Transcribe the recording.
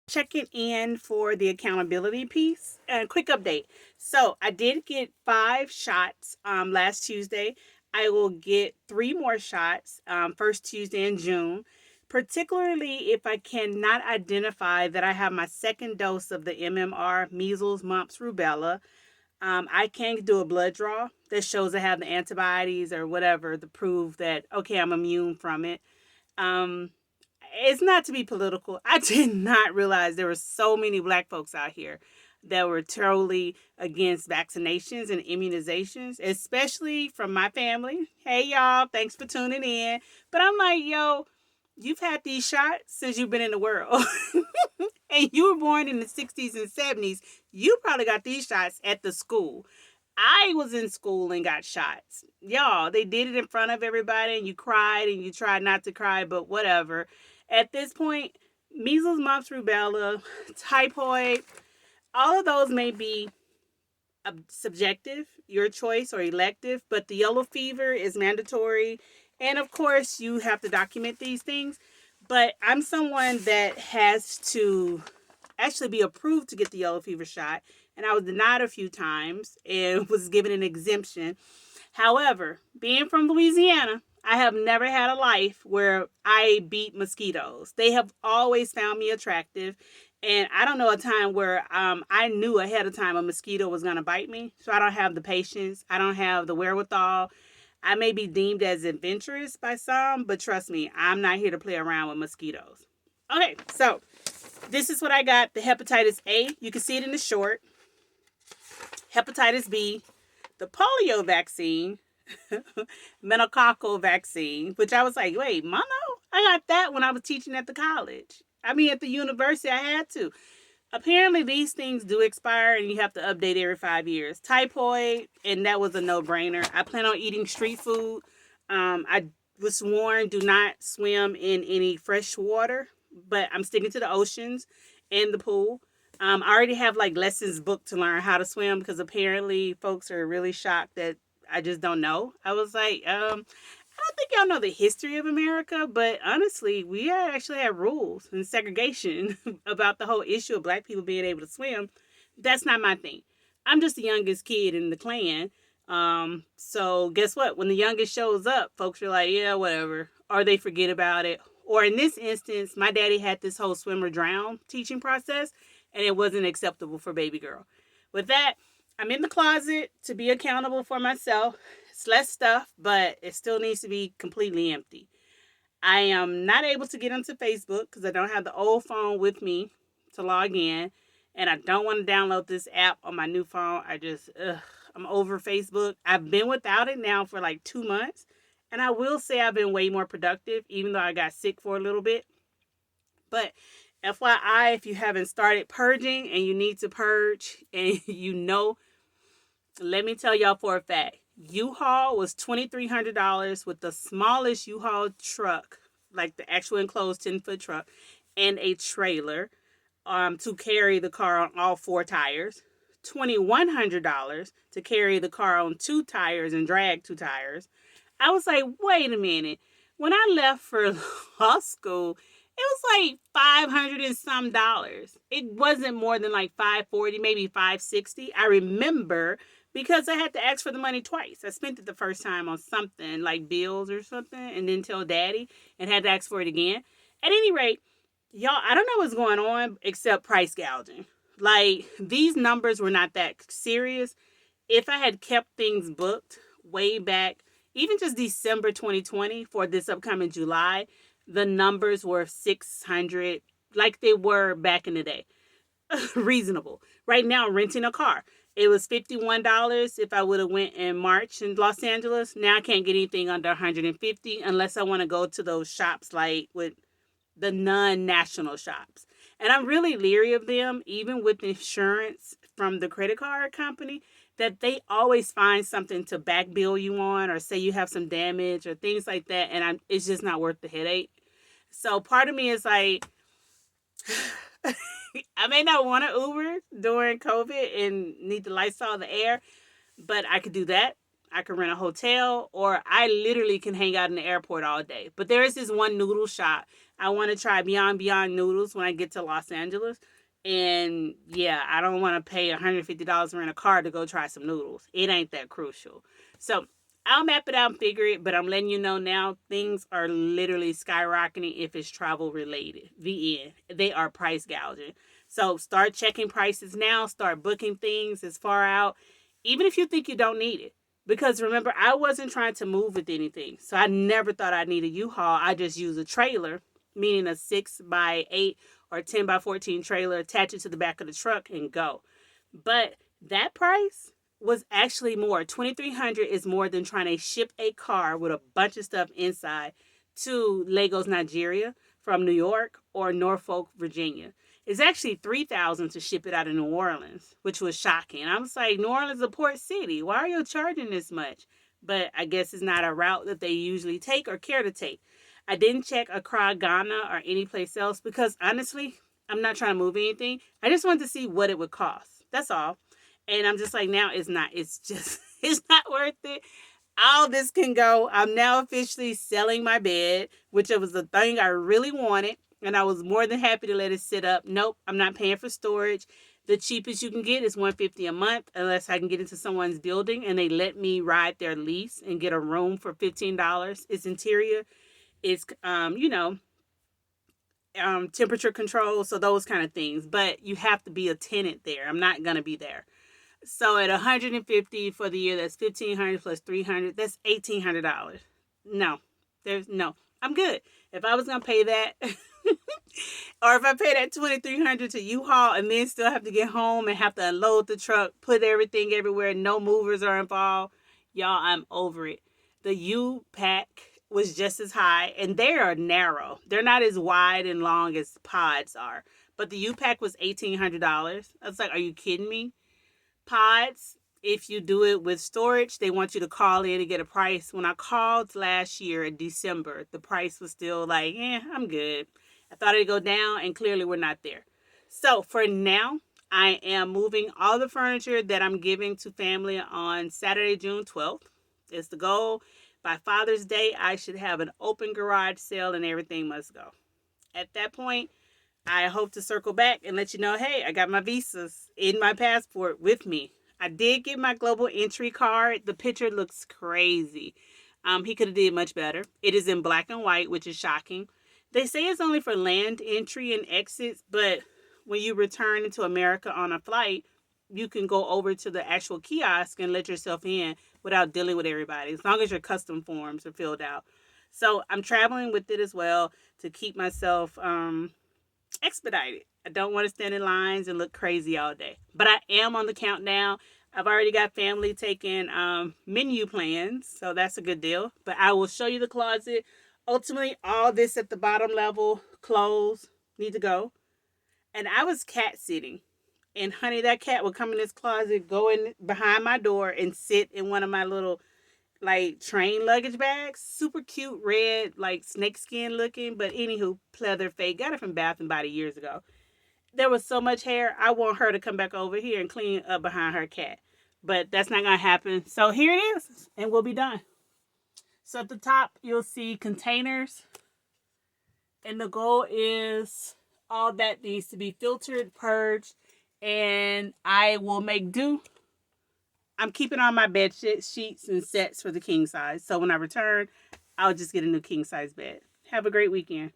Checking in for the accountability piece. And quick update. So I did get 5 shots last Tuesday. I will get 3 more shots first Tuesday in June. Particularly if I cannot identify that I have my second dose of the MMR, measles, mumps, rubella. I can do a blood draw that shows I have the antibodies or whatever to prove that, okay, I'm immune from it. Um, it's not to be political. I did not realize there were so many black folks out here that were totally against vaccinations and immunizations, especially from my family. Hey, y'all, thanks for tuning in. But I'm like, yo, you've had these shots since you've been in the world. And you were born in the 60s and 70s. You probably got these shots at the school. I was in school and got shots. Y'all, they did it in front of everybody and you cried and you tried not to cry, but whatever. At this point, measles, mumps, rubella, typhoid, all of those may be subjective, your choice, or elective, but the yellow fever is mandatory. And of course, you have to document these things. But I'm someone that has to actually be approved to get the yellow fever shot. And I was denied a few times and was given an exemption. However, being from Louisiana, I have never had a life where I beat mosquitoes. They have always found me attractive. And I don't know a time where I knew ahead of time a mosquito was going to bite me. So I don't have the patience. I don't have the wherewithal. I may be deemed as adventurous by some, but trust me, I'm not here to play around with mosquitoes. Okay, so this is what I got. The hepatitis A, you can see it in the short. Hepatitis B, the polio vaccine, meningococcal vaccine, which I was like, wait, mono? I got that when I was teaching at the college. I mean, at the university, I had to. Apparently, these things do expire and you have to update every 5 years. Typhoid, and that was a no brainer. I plan on eating street food. I was warned do not swim in any fresh water, but I'm sticking to the oceans and the pool. I already have like lessons booked to learn how to swim because apparently folks are really shocked that I just don't know. I was like, I don't think y'all know the history of America, but honestly, we actually have rules and segregation about the whole issue of black people being able to swim. That's not my thing. I'm just the youngest kid in the clan. So guess what? When the youngest shows up, folks are like, yeah, whatever. Or they forget about it. Or in this instance, my daddy had this whole swim or drown teaching process, and it wasn't acceptable for baby girl. With that, I'm in the closet to be accountable for myself. It's less stuff, but it still needs to be completely empty. I am not able to get onto Facebook because I don't have the old phone with me to log in. And I don't want to download this app on my new phone. I'm over Facebook. I've been without it now for like 2 months. And I will say I've been way more productive, even though I got sick for a little bit. But FYI, if you haven't started purging and you need to purge and let me tell y'all for a fact. U-Haul was $2,300 with the smallest U-Haul truck, like the actual enclosed 10-foot truck, and a trailer to carry the car on all 4 tires. $2,100 to carry the car on 2 tires and drag 2 tires. I was like, wait a minute. When I left for law school, it was like 500 and some dollars. It wasn't more than like 540, maybe 560. I remember because I had to ask for the money twice. I spent it the first time on something like bills or something and then tell daddy and had to ask for it again. At any rate, y'all, I don't know what's going on except price gouging. Like, these numbers were not that serious. If I had kept things booked way back, even just December 2020 for this upcoming July, the numbers were 600 like they were back in the day. Reasonable. Right now, renting a car. It was $51 if I would have went in March in Los Angeles. Now I can't get anything under 150 unless I want to go to those shops like with the non-national shops. And I'm really leery of them, even with insurance from the credit card company, that they always find something to back bill you on or say you have some damage or things like that. And it's just not worth the headache. So part of me is like, I may not want to Uber during COVID and need to Lysol the air, but I could do that. I can rent a hotel, or I literally can hang out in the airport all day. But there is this one noodle shop. I want to try Beyond Noodles when I get to Los Angeles. And yeah, I don't want to pay $150 to rent a car to go try some noodles. It ain't that crucial. So I'll map it out and figure it, but I'm letting you know now things are literally skyrocketing if it's travel related. The end. They are price gouging. So start checking prices now, start booking things as far out, even if you think you don't need it. Because remember, I wasn't trying to move with anything. So I never thought I need a U-Haul. I just use a trailer, meaning a 6x8 or 10x14 trailer, attach it to the back of the truck and go. But that price was actually more. 2,300 is more than trying to ship a car with a bunch of stuff inside to Lagos, Nigeria from New York or Norfolk, Virginia. It's actually 3,000 to ship it out of New Orleans, which was shocking. I was like, New Orleans is a port city. Why are you charging this much? But I guess it's not a route that they usually take or care to take. I didn't check Accra, Ghana, or any place else because honestly, I'm not trying to move anything. I just wanted to see what it would cost. That's all. And I'm just like, now it's not. It's just, it's not worth it. All this can go. I'm now officially selling my bed, which was the thing I really wanted. And I was more than happy to let it sit up. Nope, I'm not paying for storage. The cheapest you can get is $150 a month, unless I can get into someone's building and they let me ride their lease and get a room for $15. It's interior. It's temperature control, so those kind of things. But you have to be a tenant there. I'm not gonna be there. So at 150 for the year, that's 1,500 plus 300. That's $1,800. No, there's no. I'm good. If I was gonna pay that, or if I pay that 2,300 to U-Haul and then still have to get home and have to unload the truck, put everything everywhere, no movers are involved, y'all, I'm over it. The U-Pack was just as high, and they are narrow. They're not as wide and long as pods are. But the U-Pack was $1,800. I was like, are you kidding me? Pods, if you do it with storage, they want you to call in and get a price. When I called last year in December, the price was still like, I'm good. I thought it'd go down, and clearly we're not there. So for now, I am moving all the furniture that I'm giving to family on Saturday, June 12th. It's the goal. By Father's Day, I should have an open garage sale and everything must go. At that point, I hope to circle back and let you know, hey, I got my visas in my passport with me. I did get my global entry card. The picture looks crazy. He could have did much better. It is in black and white, which is shocking. They say it's only for land entry and exits, but when you return into America on a flight, you can go over to the actual kiosk and let yourself in without dealing with everybody, as long as your custom forms are filled out. So I'm traveling with it as well to keep myself expedited. I don't want to stand in lines and look crazy all day. But I am on the countdown. I've already got family taking menu plans, so that's a good deal. But I will show you the closet. Ultimately, all this at the bottom level, clothes need to go. And I was cat sitting. And honey, that cat would come in this closet, go in behind my door, and sit in one of my little like train luggage bags. Super cute, red, like snakeskin looking. But anywho, pleather fake. Got it from Bath and Body years ago. There was so much hair. I want her to come back over here and clean up behind her cat. But that's not gonna happen. So here it is, and we'll be done. So at the top, you'll see containers. And the goal is all that needs to be filtered, purged, and I will make do. I'm keeping all my bed sheets and sets for the king size. So when I return, I'll just get a new king size bed. Have a great weekend.